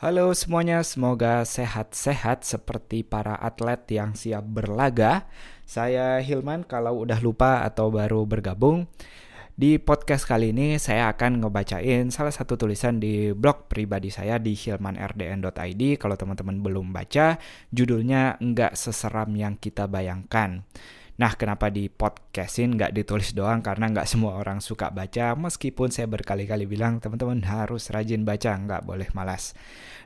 Halo semuanya, semoga sehat-sehat seperti para atlet yang siap berlaga. Saya Hilman, kalau udah lupa atau baru bergabung. Di podcast kali ini saya akan ngebacain salah satu tulisan di blog pribadi saya di hilmanrdn.id. Kalau teman-teman belum baca, judulnya "Nggak Seseram Yang Kita Bayangkan". Nah, kenapa di podcastin nggak ditulis doang? Karena nggak semua orang suka baca, meskipun saya berkali-kali bilang teman-teman harus rajin baca, nggak boleh malas.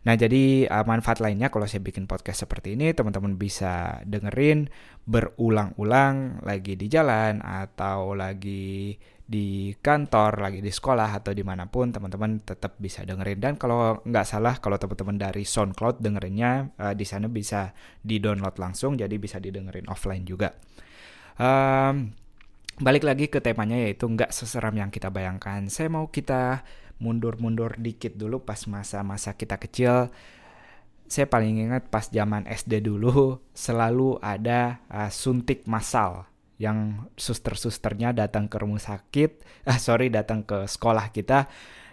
Nah, jadi manfaat lainnya kalau saya bikin podcast seperti ini, teman-teman bisa dengerin berulang-ulang lagi di jalan, atau lagi di kantor, lagi di sekolah, atau dimanapun teman-teman tetap bisa dengerin. Dan kalau nggak salah, kalau teman-teman dari SoundCloud dengerinnya di sana bisa di-download langsung, jadi bisa didengerin offline juga. Um, Balik lagi ke temanya, yaitu nggak seseram yang kita bayangkan. Saya mau kita mundur-mundur dikit dulu pas masa-masa kita kecil. Saya paling ingat pas zaman SD dulu selalu ada suntik massal yang suster-susternya datang ke rumah sakit, datang ke sekolah kita,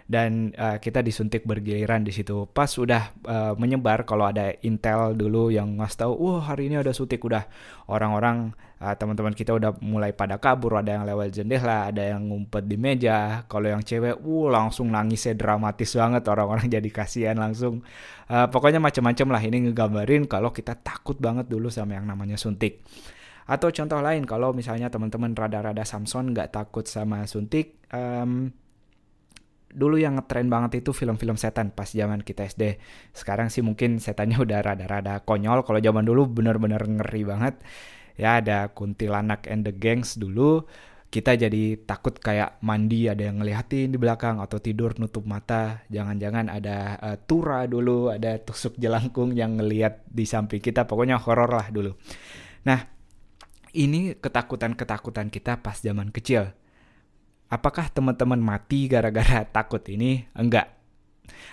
dan kita disuntik bergiliran di situ. Pas udah menyebar, kalau ada intel dulu yang ngasih tahu, wah hari ini ada suntik, udah orang-orang teman-teman kita udah mulai pada kabur, ada yang lewat jendela, ada yang ngumpet di meja. Kalau yang cewek, langsung nangisnya dramatis banget, orang-orang jadi kasihan langsung. Pokoknya macam-macam lah, ini ngegambarin kalau kita takut banget dulu sama yang namanya suntik. Atau contoh lain, kalau misalnya teman-teman rada-rada Samson nggak takut sama suntik, dulu yang ngetren banget itu film-film setan pas zaman kita SD. Sekarang sih mungkin setannya udah rada-rada konyol. Kalau zaman dulu bener-bener ngeri banget. Ya ada kuntilanak and the gangs dulu. Kita jadi takut kayak mandi ada yang ngeliatin di belakang, atau tidur nutup mata. Jangan-jangan ada Tura dulu, ada tusuk jelangkung yang ngeliat di samping kita. Pokoknya horor lah dulu. Nah, ini ketakutan-ketakutan kita pas zaman kecil. Apakah teman-teman mati gara-gara takut ini? Enggak.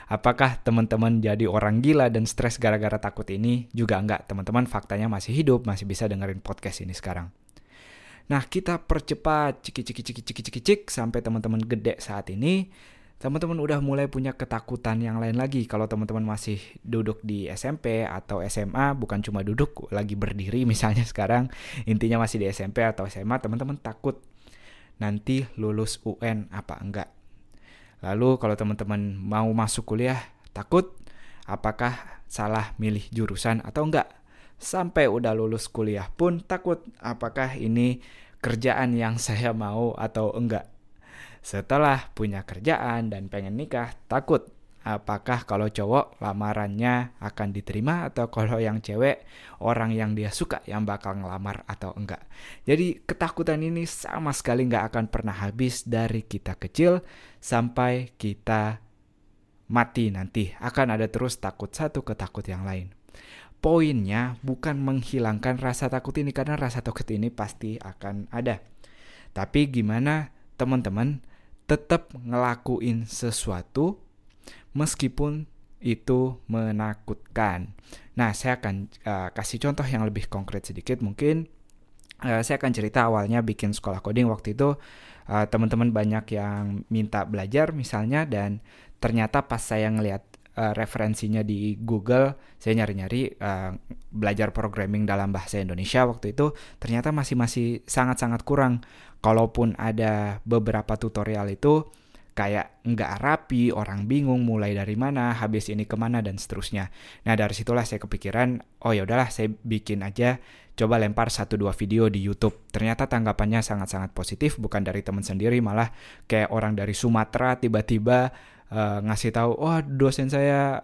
Apakah teman-teman jadi orang gila dan stres gara-gara takut ini? Juga enggak. Teman-teman faktanya masih hidup, masih bisa dengerin podcast ini sekarang. Nah, kita percepat cik sampai teman-teman gede saat ini. Teman-teman udah mulai punya ketakutan yang lain lagi. Kalau teman-teman masih duduk di SMP atau SMA, bukan cuma duduk, lagi berdiri misalnya sekarang, intinya masih di SMP atau SMA, teman-teman takut nanti lulus UN apa enggak. Lalu kalau teman-teman mau masuk kuliah, takut apakah salah milih jurusan atau enggak. Sampai udah lulus kuliah pun takut apakah ini kerjaan yang saya mau atau enggak. Setelah punya kerjaan dan pengen nikah, takut apakah kalau cowok lamarannya akan diterima, atau kalau yang cewek orang yang dia suka yang bakal ngelamar atau enggak. Jadi ketakutan ini sama sekali nggak akan pernah habis dari kita kecil sampai kita mati nanti. Akan ada terus takut satu ke takut yang lain. Poinnya bukan menghilangkan rasa takut ini, karena rasa takut ini pasti akan ada. Tapi gimana teman-teman tetap ngelakuin sesuatu meskipun itu menakutkan. Nah, saya akan kasih contoh yang lebih konkret sedikit. Mungkin saya akan cerita awalnya bikin sekolah coding. Waktu itu teman-teman banyak yang minta belajar misalnya, dan ternyata pas saya ngelihat referensinya di Google, saya nyari-nyari belajar programming dalam bahasa Indonesia waktu itu, ternyata masih sangat-sangat kurang. Kalaupun ada beberapa tutorial itu kayak nggak rapi, orang bingung mulai dari mana, habis ini kemana, dan seterusnya. Nah, dari situlah saya kepikiran, oh ya udahlah, saya bikin aja, coba lempar 1-2 video di YouTube. Ternyata tanggapannya sangat-sangat positif, bukan dari teman sendiri, malah kayak orang dari Sumatera tiba-tiba ngasih tahu, dosen saya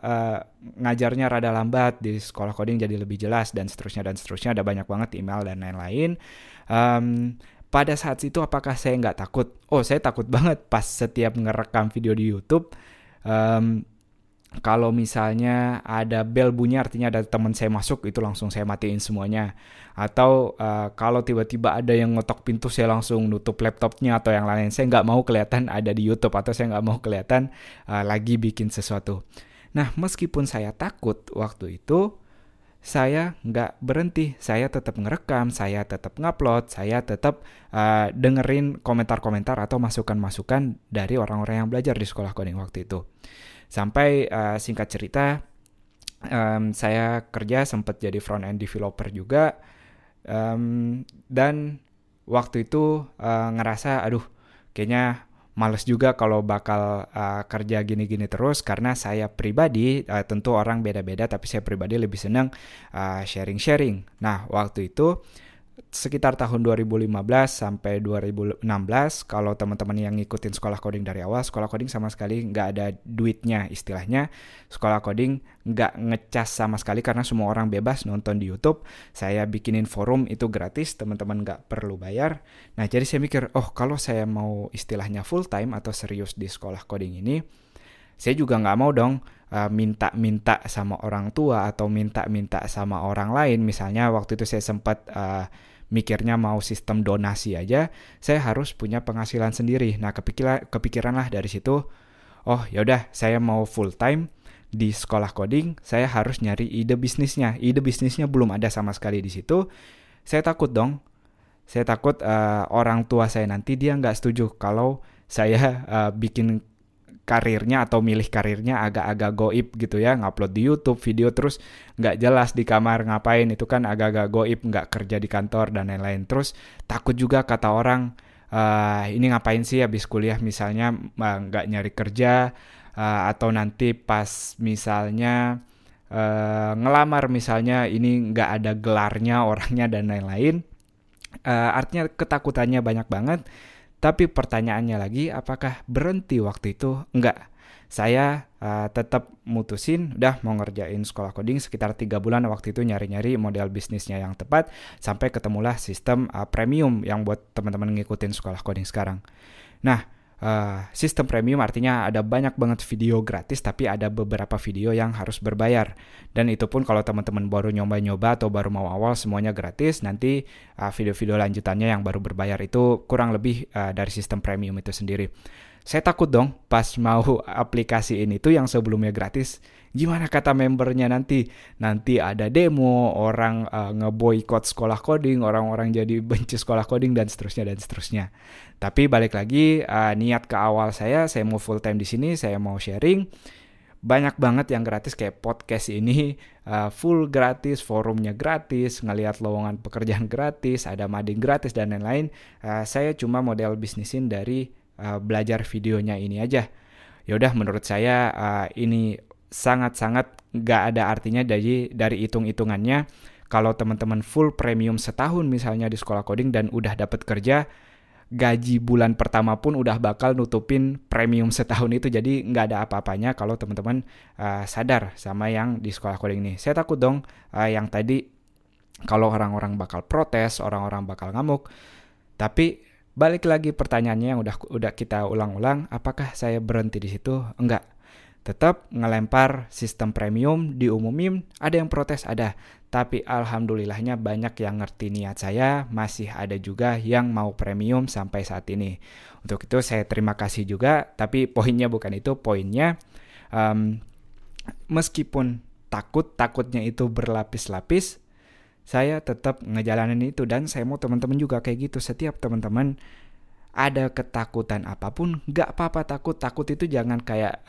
ngajarnya rada lambat, di sekolah coding jadi lebih jelas, dan seterusnya dan seterusnya. Ada banyak banget email dan lain-lain. Pada saat itu apakah saya nggak takut? Saya takut banget pas setiap ngerekam video di YouTube. Kalau misalnya ada bel bunyi artinya ada teman saya masuk, itu langsung saya matiin semuanya. Atau kalau tiba-tiba ada yang ngetok pintu, saya langsung nutup laptopnya atau yang lain. Saya nggak mau kelihatan ada di YouTube, atau saya nggak mau kelihatan lagi bikin sesuatu. Nah, meskipun saya takut waktu itu, saya nggak berhenti. Saya tetap ngerekam, saya tetap ngupload, saya tetap dengerin komentar-komentar atau masukan-masukan dari orang-orang yang belajar di sekolah coding waktu itu. Sampai singkat cerita, Saya kerja sempat jadi front end developer juga. Dan waktu itu ngerasa aduh kayaknya males juga kalau bakal kerja gini-gini terus, karena saya pribadi, tentu orang beda-beda, tapi saya pribadi lebih senang sharing-sharing. Nah, waktu itu sekitar tahun 2015 sampai 2016, kalau teman-teman yang ngikutin sekolah coding dari awal, sekolah coding sama sekali nggak ada duitnya istilahnya. Sekolah coding nggak ngecas sama sekali karena semua orang bebas nonton di YouTube. Saya bikinin forum itu gratis, teman-teman nggak perlu bayar. Nah, jadi saya mikir, oh kalau saya mau istilahnya full time atau serius di sekolah coding ini, saya juga nggak mau dong minta-minta sama orang tua atau minta-minta sama orang lain. Misalnya waktu itu saya sempat mikirnya mau sistem donasi aja, saya harus punya penghasilan sendiri. Nah, kepikiran lah dari situ, oh yaudah saya mau full time di sekolah coding, saya harus nyari ide bisnisnya. Ide bisnisnya belum ada sama sekali di situ. Saya takut dong, saya takut orang tua saya nanti dia nggak setuju kalau saya bikin karirnya atau milih karirnya agak-agak goib gitu ya, ngupload di YouTube video terus nggak jelas di kamar ngapain, itu kan agak-agak goib, nggak kerja di kantor dan lain-lain. Terus takut juga kata orang, ini ngapain sih habis kuliah misalnya nggak nyari kerja, atau nanti pas misalnya ngelamar misalnya ini nggak ada gelarnya orangnya dan lain-lain. Artinya ketakutannya banyak banget. Tapi pertanyaannya lagi, apakah berhenti waktu itu? Enggak. Saya tetap mutusin, udah mau ngerjain sekolah coding sekitar 3 bulan waktu itu, nyari-nyari model bisnisnya yang tepat, sampai ketemulah sistem premium yang buat teman-teman ngikutin sekolah coding sekarang. Nah, sistem premium artinya ada banyak banget video gratis, tapi ada beberapa video yang harus berbayar. Dan itu pun kalau teman-teman baru nyoba-nyoba atau baru mau awal semuanya gratis, nanti video-video lanjutannya yang baru berbayar itu kurang lebih dari sistem premium itu sendiri. Saya takut dong pas mau aplikasiin itu yang sebelumnya gratis, gimana kata membernya nanti? Nanti ada demo, orang ngeboikot sekolah coding, orang-orang jadi benci sekolah coding dan seterusnya dan seterusnya. Tapi balik lagi, niat ke awal saya mau full time di sini, saya mau sharing. Banyak banget yang gratis kayak podcast ini, full gratis, forumnya gratis, ngelihat lowongan pekerjaan gratis, ada mading gratis dan lain-lain. Saya cuma model bisnisin dari belajar videonya ini aja. Yaudah, menurut saya ini sangat-sangat gak ada artinya dari hitung-hitungannya. Kalau teman-teman full premium setahun misalnya di sekolah coding dan udah dapat kerja, gaji bulan pertama pun udah bakal nutupin premium setahun itu. Jadi gak ada apa-apanya kalau teman-teman sadar sama yang di sekolah coding ini. Saya takut dong yang tadi, kalau orang-orang bakal protes, orang-orang bakal ngamuk. Tapi balik lagi pertanyaannya yang udah kita ulang-ulang, apakah saya berhenti di situ? Enggak. Tetap ngelempar sistem premium, diumumin, ada yang protes, ada. Tapi alhamdulillahnya banyak yang ngerti niat saya, masih ada juga yang mau premium sampai saat ini. Untuk itu saya terima kasih juga, tapi poinnya bukan itu, poinnya meskipun takutnya itu berlapis-lapis, saya tetap ngejalanin itu. Dan saya mau teman-teman juga kayak gitu. Setiap teman-teman ada ketakutan apapun, gak apa-apa takut itu jangan kayak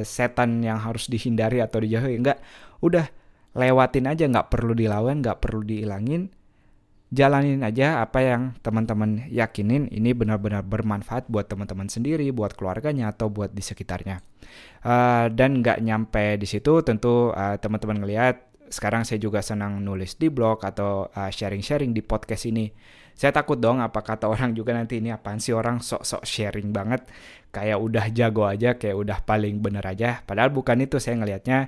setan yang harus dihindari atau dijauhi. Enggak, udah lewatin aja, gak perlu dilawan, gak perlu dihilangin. Jalanin aja apa yang teman-teman yakinin ini benar-benar bermanfaat buat teman-teman sendiri, buat keluarganya, atau buat di sekitarnya. Dan gak nyampe di situ, tentu teman-teman ngelihat sekarang saya juga senang nulis di blog atau sharing-sharing di podcast ini. Saya takut dong apa kata orang juga nanti, ini apaan sih orang sok-sok sharing banget, kayak udah jago aja, kayak udah paling bener aja. Padahal bukan itu, saya ngelihatnya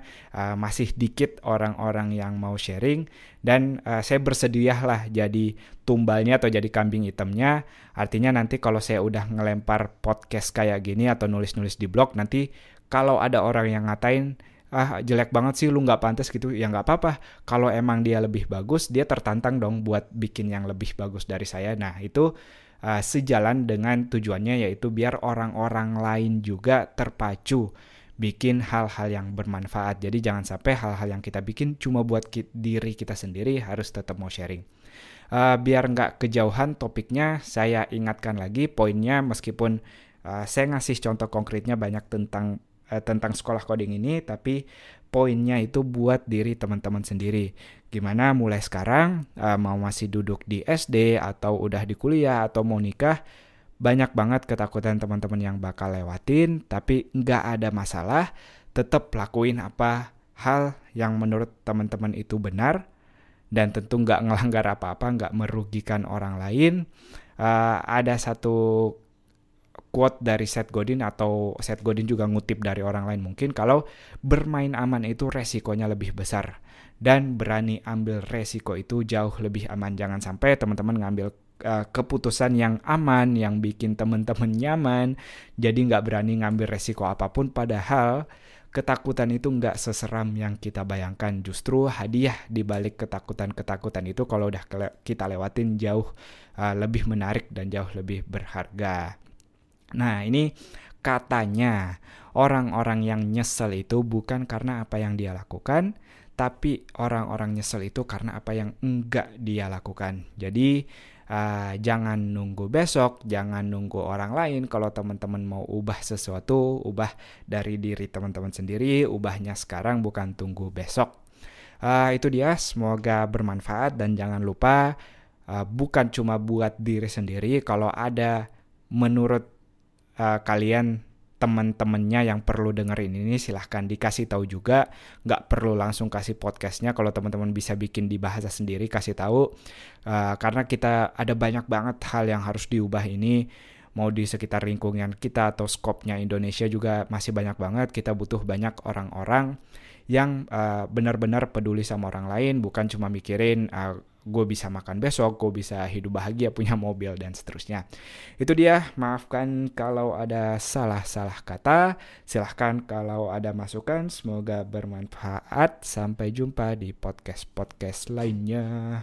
masih dikit orang-orang yang mau sharing. Dan saya bersedia lah jadi tumbalnya atau jadi kambing hitamnya. Artinya nanti kalau saya udah ngelempar podcast kayak gini atau nulis-nulis di blog, nanti kalau ada orang yang ngatain, jelek banget sih, lu gak pantas gitu, ya gak apa-apa. Kalau emang dia lebih bagus, dia tertantang dong buat bikin yang lebih bagus dari saya. Nah itu sejalan dengan tujuannya, yaitu biar orang-orang lain juga terpacu bikin hal-hal yang bermanfaat. Jadi jangan sampai hal-hal yang kita bikin cuma buat diri kita sendiri, harus tetap mau sharing. Biar gak kejauhan topiknya, saya ingatkan lagi poinnya, meskipun saya ngasih contoh konkretnya banyak tentang tentang sekolah coding ini, tapi poinnya itu buat diri teman-teman sendiri. Gimana mulai sekarang, mau masih duduk di SD atau udah di kuliah atau mau nikah, banyak banget ketakutan teman-teman yang bakal lewatin, tapi nggak ada masalah, tetap lakuin apa hal yang menurut teman-teman itu benar, dan tentu nggak ngelanggar apa-apa, nggak merugikan orang lain. Ada satu quote dari Seth Godin, atau Seth Godin juga ngutip dari orang lain mungkin, kalau bermain aman itu resikonya lebih besar, dan berani ambil resiko itu jauh lebih aman. Jangan sampai teman-teman ngambil keputusan yang aman, yang bikin teman-teman nyaman, jadi nggak berani ngambil resiko apapun, padahal ketakutan itu nggak seseram yang kita bayangkan. Justru hadiah di balik ketakutan-ketakutan itu kalau udah kita lewatin jauh lebih menarik dan jauh lebih berharga. Nah, ini katanya orang-orang yang nyesel itu bukan karena apa yang dia lakukan, tapi orang-orang nyesel itu karena apa yang enggak dia lakukan. Jadi jangan nunggu besok, jangan nunggu orang lain. Kalau teman-teman mau ubah sesuatu, ubah dari diri teman-teman sendiri, ubahnya sekarang, bukan tunggu besok. Itu dia, semoga bermanfaat, dan jangan lupa bukan cuma buat diri sendiri. Kalau ada menurut kalian teman-temannya yang perlu dengerin ini, silahkan dikasih tahu juga. Nggak perlu langsung kasih podcastnya, kalau teman-teman bisa bikin di bahasa sendiri, kasih tahu. Karena kita ada banyak banget hal yang harus diubah ini, mau di sekitar lingkungan kita atau skopnya Indonesia juga masih banyak banget. Kita butuh banyak orang-orang yang benar-benar peduli sama orang lain, bukan cuma mikirin gue bisa makan besok, gue bisa hidup bahagia, punya mobil, dan seterusnya. Itu dia, maafkan kalau ada salah-salah kata, silahkan kalau ada masukan, semoga bermanfaat. Sampai jumpa di podcast-podcast lainnya.